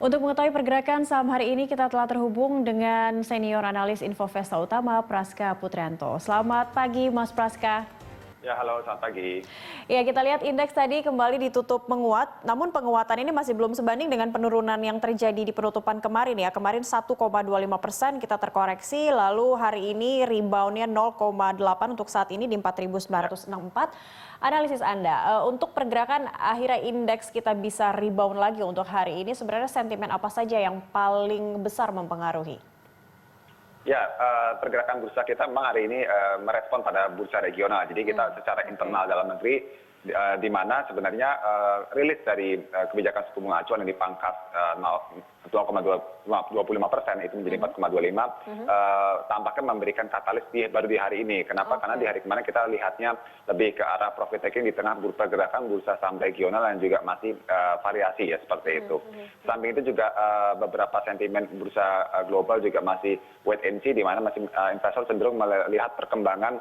Untuk mengetahui pergerakan saham hari ini, kita telah terhubung dengan senior analis Infovesta Utama, Praska Putrianto. Selamat pagi, Mas Praska. Ya, halo, selamat pagi. Ya, kita lihat indeks tadi kembali ditutup menguat, namun penguatan ini masih belum sebanding dengan penurunan yang terjadi di penutupan kemarin ya. Kemarin 1,25% kita terkoreksi, lalu hari ini reboundnya 0,8 untuk saat ini di 4.964. Analisis Anda, untuk pergerakan akhirnya indeks kita bisa rebound lagi untuk hari ini, sebenarnya sentimen apa saja yang paling besar mempengaruhi? Ya, pergerakan bursa kita memang hari ini merespon pada bursa regional. Jadi kita secara internal dalam negeri, di mana sebenarnya rilis dari kebijakan suku bunga acuan yang dipangkas 0,25% itu menjadi 4,25, tampaknya memberikan katalis baru di hari ini. Kenapa? Karena di hari kemarin kita lihatnya lebih ke arah profit taking di tengah pergerakan bursa saham regional yang juga masih variasi ya seperti itu. Samping itu juga beberapa sentimen bursa global juga masih wait and see, di mana masih investor cenderung melihat perkembangan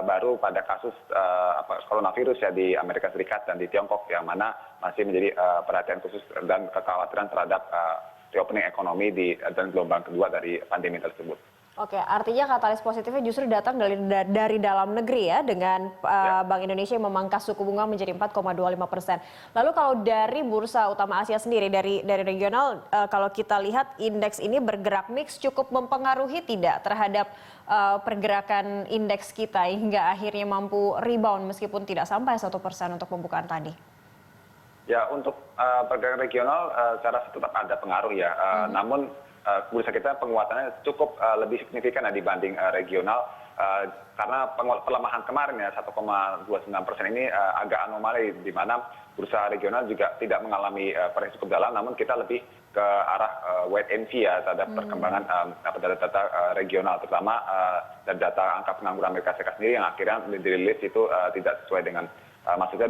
baru pada kasus coronavirus ya di Amerika Serikat dan di Tiongkok, yang mana masih menjadi perhatian khusus dan kekhawatiran terhadap reopening ekonomi dan gelombang kedua dari pandemi tersebut. Oke, artinya katalis positifnya justru datang dari dalam negeri ya, dengan Bank Indonesia yang memangkas suku bunga menjadi 4,25%. Lalu kalau dari bursa utama Asia sendiri, dari regional, kalau kita lihat indeks ini bergerak mix, cukup mempengaruhi tidak terhadap pergerakan indeks kita hingga akhirnya mampu rebound meskipun tidak sampai 1% untuk pembukaan tadi? Ya, untuk pergerakan regional secara tetap ada pengaruh ya, namun bursa kita penguatannya cukup lebih signifikan dibanding regional, karena pelemahan kemarin ya 1,29% ini agak anomali, di mana bursa regional juga tidak mengalami koreksi cukup dalam, namun kita lebih ke arah wait and see ya terhadap perkembangan data-data regional, terutama dari data angka pengangguran Amerika Serikat sendiri yang akhirnya dirilis itu tidak sesuai dengan maksudnya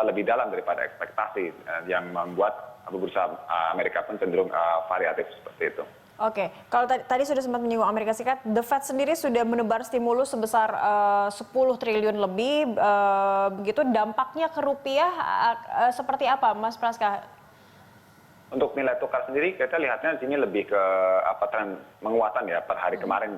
lebih dalam daripada ekspektasi, yang membuat bursa Amerika pun cenderung variatif seperti itu. Oke, kalau tadi sudah sempat menyinggung Amerika Serikat, The Fed sendiri sudah menebar stimulus sebesar 10 triliun lebih, begitu dampaknya ke rupiah seperti apa, Mas Praska? Untuk nilai tukar sendiri kita lihatnya di sini lebih ke tren menguatan ya per hari kemarin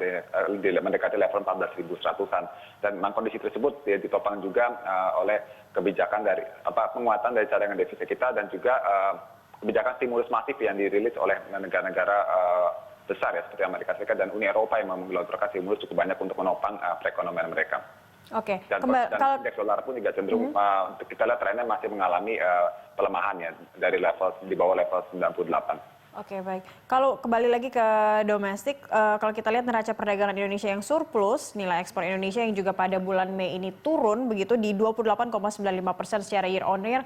mendekati level 14.100-an, dan memang kondisi tersebut ditopang juga oleh kebijakan dari penguatan dari cadangan devisa kita, dan juga kebijakan stimulus masif yang dirilis oleh negara-negara besar ya seperti Amerika Serikat dan Uni Eropa yang menggelontorkan stimulus cukup banyak untuk menopang perekonomian mereka. Oke. Dan indeks dolar pun juga cenderung kita lihat trennya masih mengalami pelemahan ya dari level di bawah level 98. Oke, baik. Kalau kembali lagi ke domestik, kalau kita lihat neraca perdagangan Indonesia yang surplus, nilai ekspor Indonesia yang juga pada bulan Mei ini turun begitu di 28,95% secara year on year,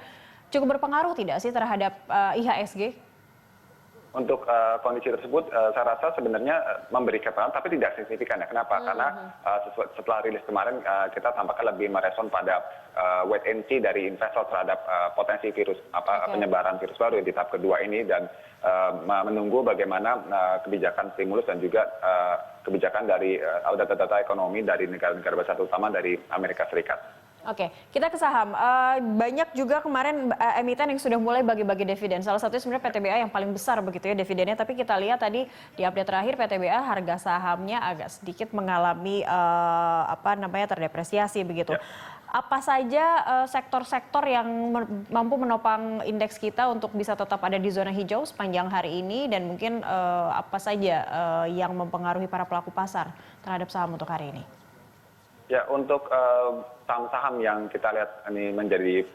cukup berpengaruh tidak sih terhadap IHSG? Untuk kondisi tersebut saya rasa sebenarnya memberikan pengaruh tapi tidak signifikan ya. Kenapa? Karena setelah rilis kemarin kita tampaknya lebih merespon pada wait and see dari investor terhadap potensi virus penyebaran virus baru di tahap kedua ini, dan menunggu bagaimana kebijakan stimulus dan juga kebijakan dari data-data ekonomi dari negara-negara besar, terutama dari Amerika Serikat. Oke, kita ke saham. Banyak juga kemarin emiten yang sudah mulai bagi-bagi dividen. Salah satunya sebenarnya PTBA yang paling besar begitu ya dividennya. Tapi kita lihat tadi di update terakhir PTBA harga sahamnya agak sedikit mengalami terdepresiasi begitu. Ya. Apa saja sektor-sektor yang mampu menopang indeks kita untuk bisa tetap ada di zona hijau sepanjang hari ini, dan mungkin apa saja yang mempengaruhi para pelaku pasar terhadap saham untuk hari ini? Ya, untuk saham-saham yang kita lihat ini menjadi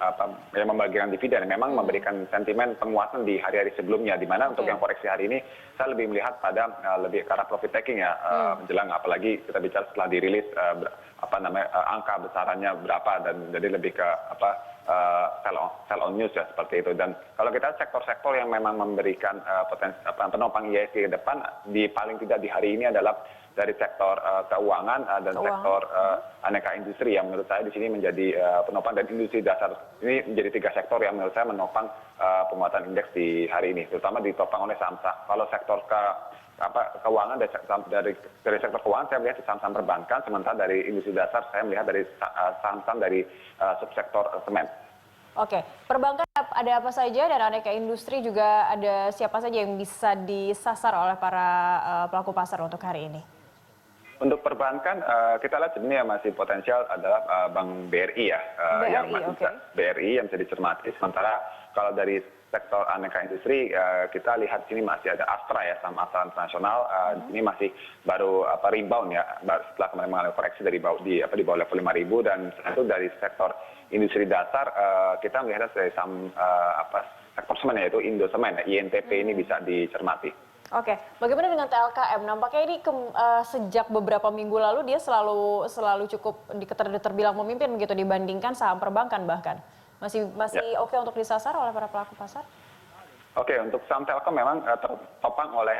yang membagikan dividen memang memberikan sentimen penguatan di hari-hari sebelumnya, di mana untuk yang koreksi hari ini saya lebih melihat pada lebih ke arah profit taking ya, menjelang, apalagi kita bicara setelah dirilis angka besarannya berapa, dan jadi lebih ke sell on news ya seperti itu. Dan kalau kita sektor-sektor yang memang memberikan potensi penopang IHSG ke depan, paling tidak di hari ini adalah dari sektor keuangan dan sektor aneka industri, yang menurut saya di sini menjadi penopang, dan industri dasar ini menjadi 3 sektor yang menurut saya menopang penguatan indeks di hari ini, terutama ditopang oleh saham-saham. Kalau sektor keuangan dari sektor keuangan saya melihat saham-saham perbankan, sementara dari industri dasar saya melihat dari saham-saham dari subsektor semen. Oke, perbankan ada apa saja dan aneka industri juga ada siapa saja yang bisa disasar oleh para pelaku pasar untuk hari ini? Untuk perbankan, kita lihat sebenarnya masih potensial adalah Bank BRI ya, yang BRI, masih oke. BRI yang bisa dicermati. Sementara kalau dari sektor aneka industri, kita lihat sini masih ada Astra ya, saham Astra Internasional. Ini masih baru rebound ya, setelah kemarin mengalami koreksi di bawah level 5.000, dan itu dari sektor industri dasar kita melihatnya dari saham sektor semen, yaitu Indosemen ya, INTP ini bisa dicermati. Oke, bagaimana dengan TLKM? Nampaknya ini sejak beberapa minggu lalu dia selalu cukup terbilang memimpin begitu dibandingkan saham perbankan bahkan. Masih oke untuk disasar oleh para pelaku pasar? Oke, untuk saham Telkom memang tertopang oleh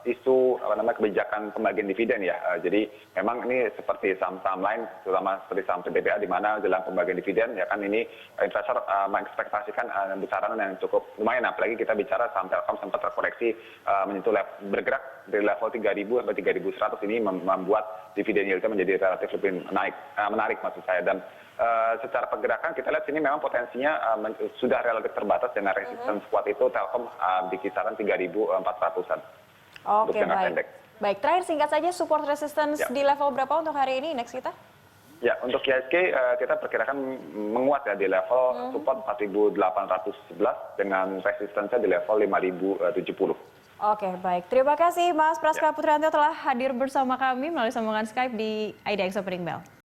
isu kebijakan pembagian dividen ya. Jadi memang ini seperti saham-saham lain, terutama seperti saham CBPA, di mana jelang pembagian dividen ya kan ini investor mengekspektasikan besaran yang cukup lumayan. Apalagi kita bicara saham Telkom sempat terkoreksi menyentuh bergerak dari level 3.000 sampai 3.100, ini membuat dividen yieldnya menjadi relatif lebih menarik maksud saya. Dan secara pergerakan kita lihat sini memang potensinya sudah relatif terbatas dengan resistance kuat itu Telkom di kisaran 3.400-an. Oke, baik. Baik, terakhir singkat saja support resistance di level berapa untuk hari ini indeks kita? Ya, untuk IHSG kita perkirakan menguat ya di level support 4.811 dengan resistance di level 5.070. Oke, baik. Terima kasih Mas Praska Putranto telah hadir bersama kami melalui sambungan Skype di IDX Opening Bell.